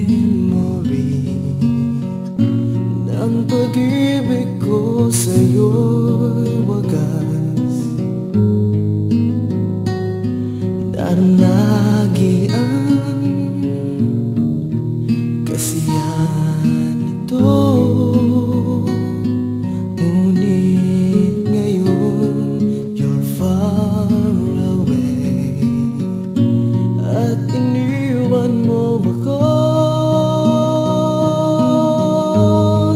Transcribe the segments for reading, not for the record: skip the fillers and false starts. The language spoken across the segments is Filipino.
memory ng pag-ibig ko sa'yo'y wagas. Darang lagi ang kasiyahan nito, ngunit ngayon you're far away at iniwan mo ako.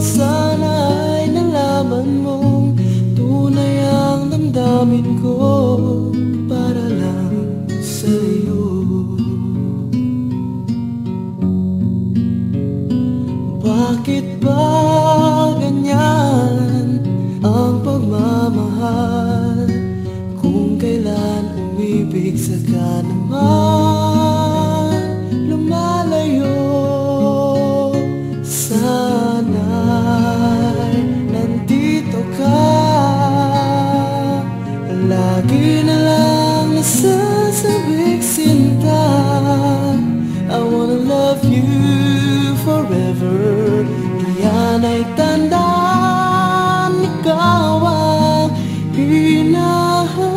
Sana'y nalaman mong tunay ang damdamin ko para lang sa'yo. Bakit ba ganyan ang pagmamahal? Kung kailan umibig saka naman lumalayo. Sana'y nandito ka, lagi na lang nasasabik sinta. I wanna love you forever. Iyan ay tandaan, ikaw ang hinahanap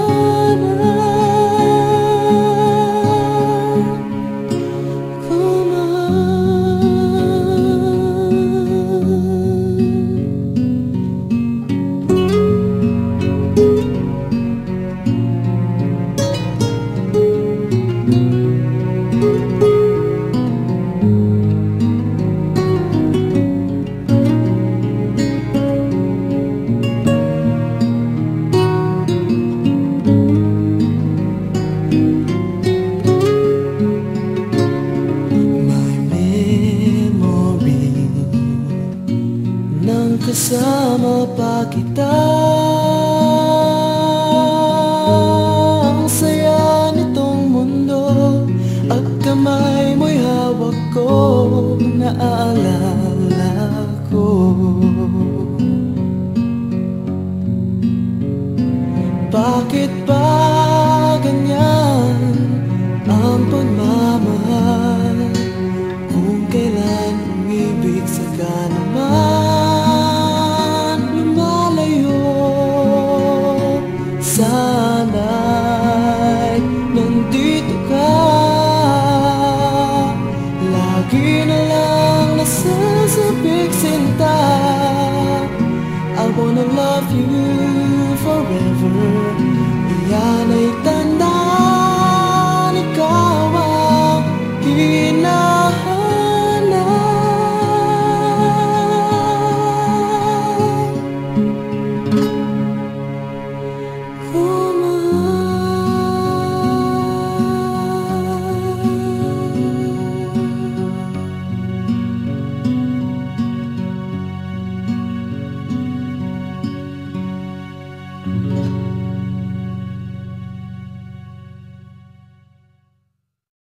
ko kasama pa kita. Ang saya nitong mundo at kamay mo'y hawak ko, naaalala ko. Bakit ba ganyan ang pagmamahal? Kung kailan umibig saka naman sana'y nandito ka, lagi na lang nasasabik sinta. I wanna love you forever. Iyan ay